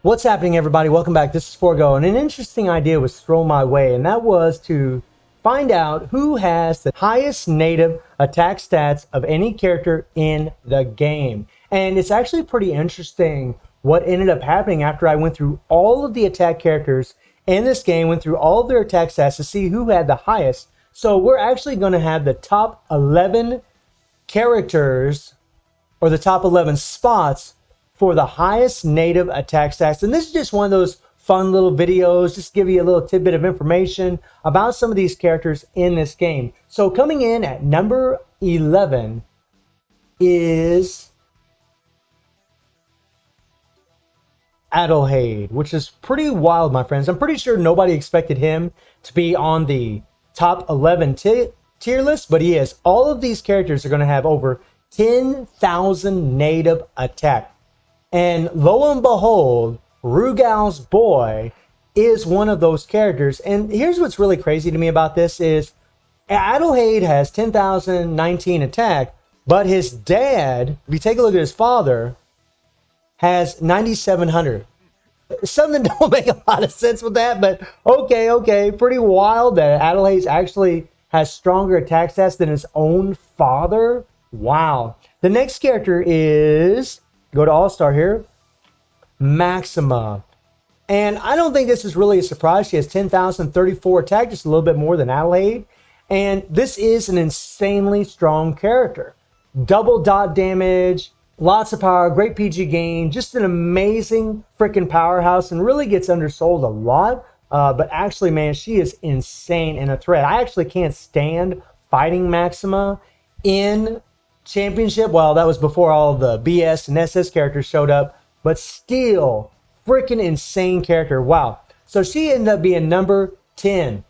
What's happening, everybody? Welcome back. This is Forgo, and an interesting idea was thrown my way, and that was to find out who has the highest native attack stats of any character in the game. And it's actually pretty interesting what ended up happening after I went through all of the attack characters in this game, went through all of their attack stats to see who had the highest. So we're actually going to have the top 11 characters, or the top 11 spots for the highest native attack stats. And this is just one of those fun little videos, just give you a little tidbit of information about some of these characters in this game. So coming in at number 11 is Adelheid, which is pretty wild, my friends. I'm pretty sure nobody expected him to be on the top 11 tier list, but he is. All of these characters are going to have over 10,000 native attack. And lo and behold, Rugal's boy is one of those characters. And here's what's really crazy to me about this is Adelheid has 10,019 attack, but his dad, if you take a look at his father, has 9,700. Something don't make a lot of sense with that, but okay. Pretty wild that Adelheid actually has stronger attack stats than his own father. Wow. The next character is... go to All-Star here, Maxima. And I don't think this is really a surprise. She has 10,034 attack, just a little bit more than Adelheid. And this is an insanely strong character. Double dot damage, lots of power, great PG gain, just an amazing freaking powerhouse, and really gets undersold a lot. But actually, man, she is insane and a threat. I actually can't stand fighting Maxima in Championship. Well, that was before all the BS and SS characters showed up, but still freaking insane character. Wow. So she ended up being number 10.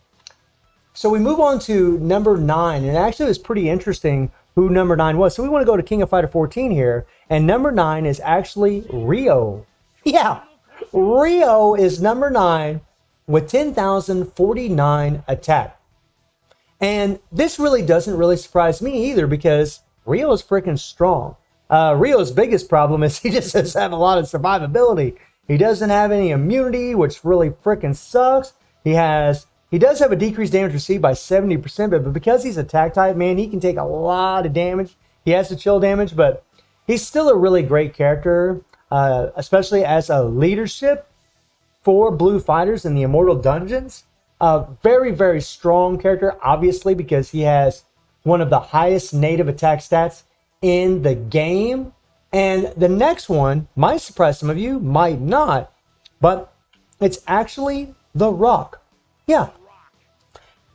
So we move on to number 9, and actually it was pretty interesting who number 9 was. So we want to go to King of Fighter 14 here, and number 9 is actually Rio. Yeah, Rio is number 9 with 10,049 attack. And this really doesn't really surprise me either, because Rio is freaking strong. Rio's biggest problem is he just doesn't have a lot of survivability. He doesn't have any immunity, which really freaking sucks. He does have a decreased damage received by 70%, but because he's attack type, man, he can take a lot of damage. He has the chill damage, but he's still a really great character, especially as a leadership for blue fighters in the Immortal Dungeons. Very, very strong character, obviously, because he has one of the highest native attack stats in the game. And the next one might surprise some of you, might not, but it's actually The Rock. Yeah.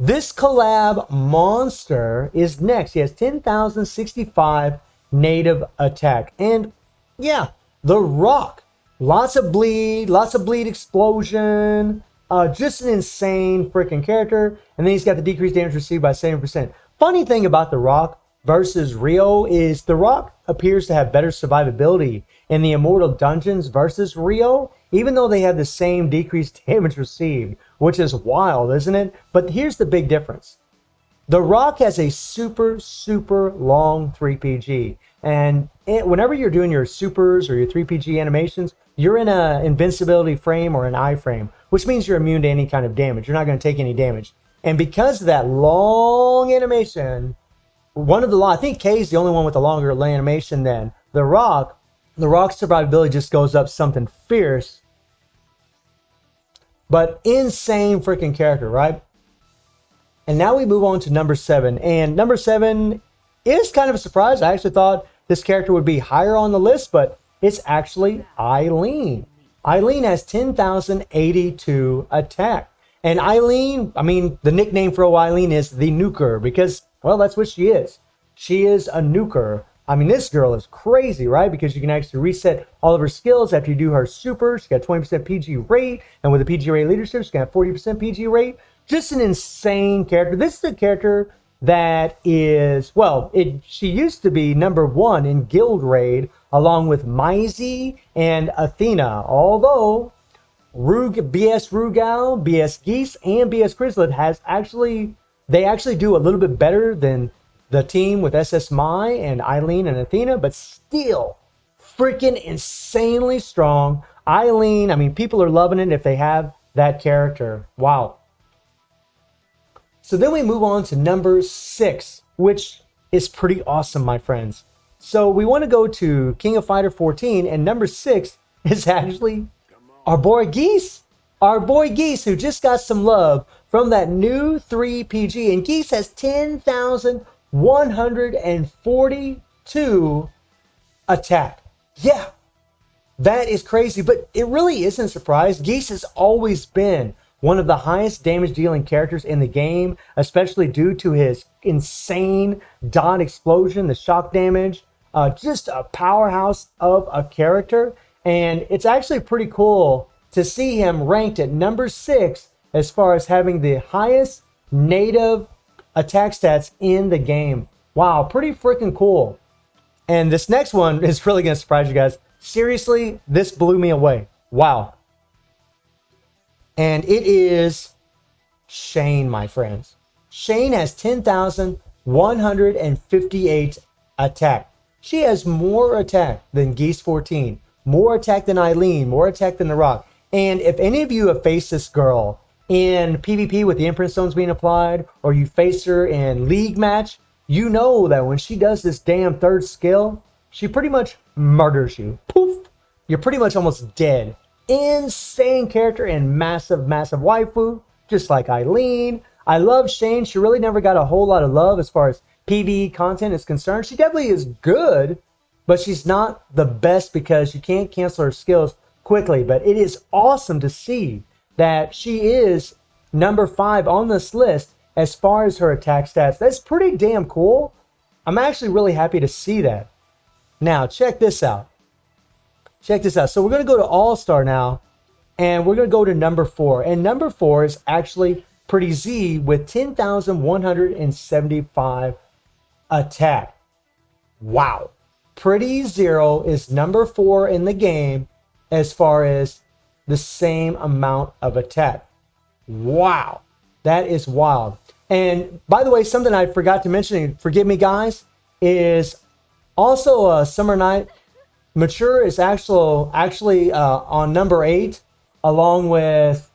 This collab monster is next. He has 10,065 native attack. And yeah, The Rock. Lots of bleed explosion. Just an insane freaking character. And then he's got the decreased damage received by 70%. Funny thing about The Rock versus Rio is The Rock appears to have better survivability in the Immortal Dungeons versus Rio, even though they have the same decreased damage received, which is wild, isn't it? But here's the big difference. The Rock has a super long 3PG. And whenever you're doing your supers or your 3PG animations, you're in an invincibility frame or an I frame, which means you're immune to any kind of damage. You're not going to take any damage. And because of that long animation, I think Kay's the only one with the longer animation than The Rock. The Rock's survivability just goes up something fierce. But insane freaking character, right? And now we move on to number 7. And number 7 is kind of a surprise. I actually thought this character would be higher on the list, but it's actually Eileen. Eileen has 10,082 attack. And Eileen, I mean, the nickname for Eileen is the Nuker because, well, that's what she is. She is a nuker. I mean, this girl is crazy, right? Because you can actually reset all of her skills after you do her super. She's got 20% PG rate. And with a PG rate leadership, she's got 40% PG rate. Just an insane character. This is a character that is, well, she used to be number 1 in Guild Raid along with Maisie and Athena. Although BS Rugal, BS Geese, and BS Chrysalid they actually do a little bit better than the team with SS Mai and Eileen and Athena, but still freaking insanely strong. Eileen, I mean, people are loving it if they have that character. Wow. So then we move on to number 6, which is pretty awesome, my friends. So we want to go to King of Fighter 14, and number 6 is actually our boy Geese. Our boy Geese, who just got some love from that new 3PG. And Geese has 10,142 attack. Yeah, that is crazy, but it really isn't a surprise. Geese has always been one of the highest damage dealing characters in the game, especially due to his insane dot explosion, the shock damage. Just a powerhouse of a character. And it's actually pretty cool to see him ranked at number 6 as far as having the highest native attack stats in the game. Wow, pretty freaking cool. And this next one is really going to surprise you guys. Seriously, this blew me away. Wow. And it is Shane, my friends. Shane has 10,158 attack. She has more attack than Geese 14, more attack than Eileen, more attack than The Rock. And if any of you have faced this girl in PvP with the Imprint Stones being applied, or you face her in League match, you know that when she does this damn third skill, she pretty much murders you. Poof! You're pretty much almost dead. Insane character and massive, massive waifu, just like Eileen. I love Shane. She really never got a whole lot of love as far as PvE content is concerned. She definitely is good, but she's not the best because you can't cancel her skills quickly. But it is awesome to see that she is number 5 on this list as far as her attack stats. That's pretty damn cool. I'm actually really happy to see that. Now, check this out. Check this out. So we're going to go to All-Star now, and we're going to go to number 4. And number 4 is actually Pretty Z with 10,175 attack. Wow. Pretty Zero is number 4 in the game as far as the same amount of attack. Wow. That is wild. And by the way, something I forgot to mention, forgive me guys, is also Summer Night Mature is actually on number 8 along with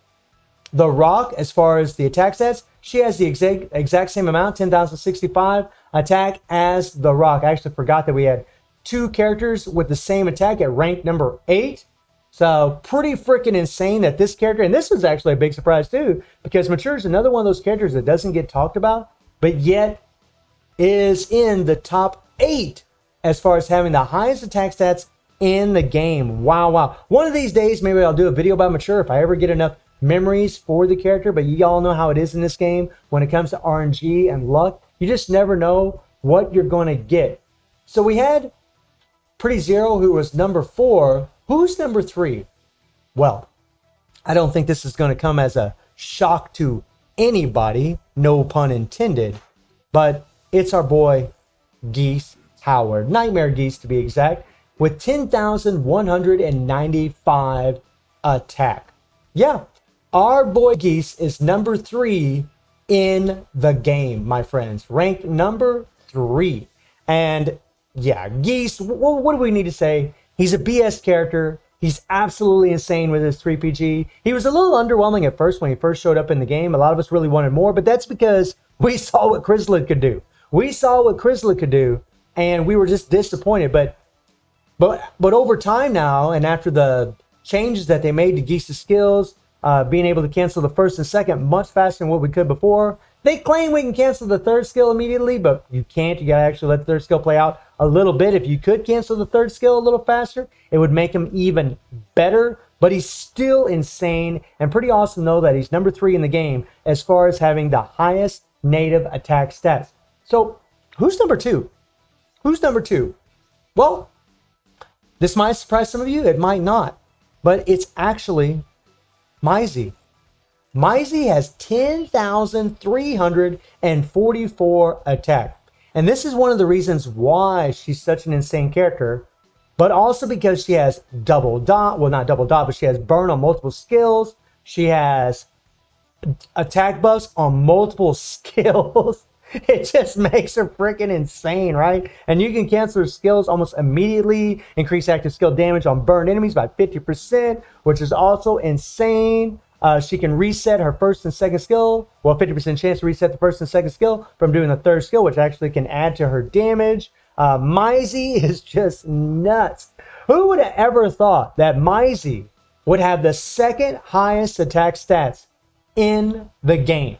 The Rock as far as the attack stats. She has the exact same amount, 10,065 attack as The Rock. I actually forgot that we had 2 characters with the same attack at rank number 8. So pretty freaking insane that this character, and this was actually a big surprise too, because Mature is another one of those characters that doesn't get talked about, but yet is in the top 8 as far as having the highest attack stats in the game. Wow, wow. One of these days, maybe I'll do a video about Mature if I ever get enough memories for the character, but you all know how it is in this game when it comes to RNG and luck. You just never know what you're going to get. So we had Pretty Zero, who was number 4. Who's number 3? Well, I don't think this is going to come as a shock to anybody, no pun intended, but it's our boy Geese Howard, Nightmare Geese to be exact, with 10,195 attack. Yeah, our boy Geese is number 3 in the game, my friends, ranked number 3. And yeah, Geese, what do we need to say? He's a BS character. He's absolutely insane with his 3PG. He was a little underwhelming at first when he first showed up in the game. A lot of us really wanted more, but that's because we saw what Chrysalid could do. We saw what Chrysalid could do, and we were just disappointed. But over time now, and after the changes that they made to Geese's skills, being able to cancel the first and second much faster than what we could before. They claim we can cancel the third skill immediately, but you can't. You gotta actually let the third skill play out a little bit. If you could cancel the third skill a little faster, it would make him even better. But he's still insane, and pretty awesome though that he's number 3 in the game as far as having the highest native attack stats. So who's number 2? Who's number 2? Well, this might surprise some of you. It might not, but it's actually Maisie. Maisie has 10,344 attack. And this is one of the reasons why she's such an insane character, but also because she has double dot. Well, not double dot, but she has burn on multiple skills. She has attack buffs on multiple skills. It just makes her freaking insane, right? And you can cancel her skills almost immediately, increase active skill damage on burned enemies by 50%, which is also insane. She can reset her first and second skill. Well, 50% chance to reset the first and second skill from doing the third skill, which actually can add to her damage. Maisie is just nuts. Who would have ever thought that Maisie would have the second highest attack stats in the game?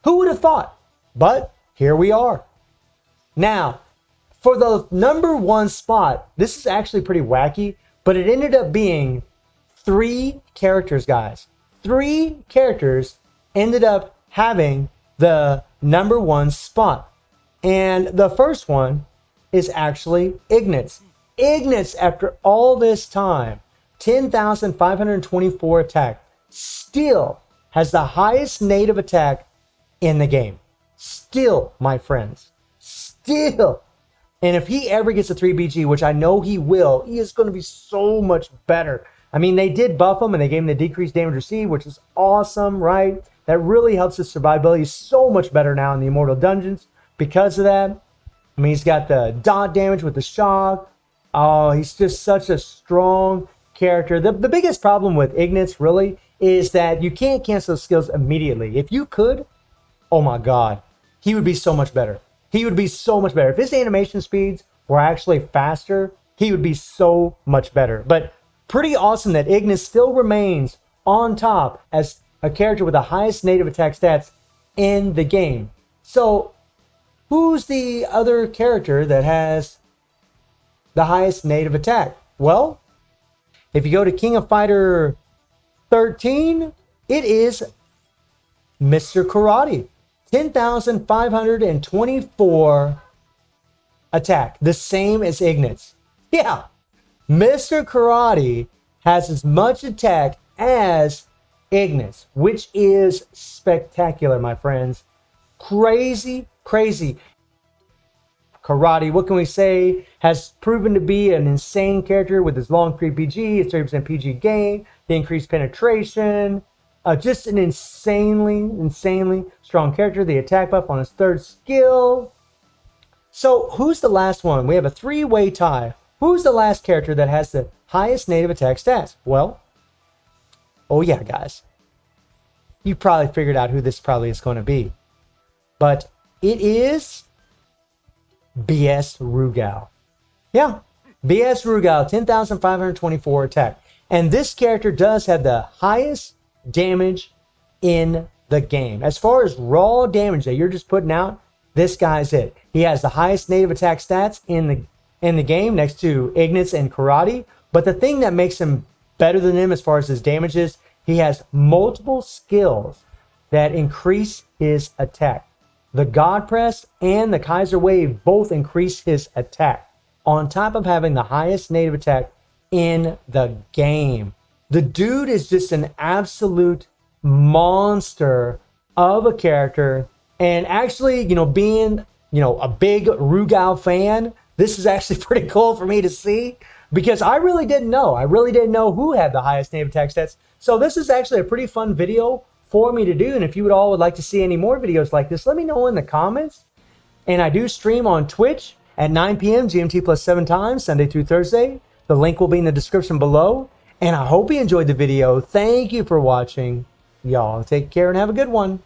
Who would have thought? But here we are. Now, for the number one spot, this is actually pretty wacky, but it ended up being 3 characters, guys. 3 characters ended up having the number one spot. And the first one is actually Ignis. Ignis, after all this time, 10,524 attack, still has the highest native attack in the game. Still, my friends. Still. And if he ever gets a 3BG, which I know he will, he is going to be so much better. I mean, they did buff him and they gave him the decreased damage received, which is awesome, right? That really helps his survivability so much better now in the Immortal Dungeons because of that. I mean, he's got the dot damage with the shock. Oh, he's just such a strong character. The biggest problem with Ignis, really, is that you can't cancel skills immediately. If you could, oh my God, he would be so much better. He would be so much better. If his animation speeds were actually faster, he would be so much better. But pretty awesome that Ignis still remains on top as a character with the highest native attack stats in the game. So, who's the other character that has the highest native attack? Well, if you go to King of Fighter 13, it is Mr. Karate. 10,524 attack, the same as Ignis. Yeah, Mr. Karate has as much attack as Ignis, which is spectacular, my friends. Crazy, crazy. Karate, what can we say, has proven to be an insane character with his long free PG, his 30% PG gain, the increased penetration, just an insanely strong character. The attack buff on his third skill. So who's the last one? We have a 3-way tie. Who's the last character that has the highest native attack stats? Well, oh yeah, guys. You probably figured out who this probably is going to be. But it is BS Rugal. Yeah, BS Rugal, 10,524 attack. And this character does have the highest damage in the game. As far as raw damage that you're just putting out, this guy's it. He has the highest native attack stats in the game next to Ignis and Karate. But the thing that makes him better than him as far as his damage is, he has multiple skills that increase his attack. The God Press and the Kaiser Wave both increase his attack, on top of having the highest native attack in the game. The dude is just an absolute monster of a character. And actually, being, a big Rugal fan, this is actually pretty cool for me to see because I really didn't know. I really didn't know who had the highest native attack stats. So this is actually a pretty fun video for me to do. And if you would like to see any more videos like this, let me know in the comments. And I do stream on Twitch at 9 p.m. GMT plus 7 times, Sunday through Thursday. The link will be in the description below. And I hope you enjoyed the video. Thank you for watching. Y'all take care and have a good one.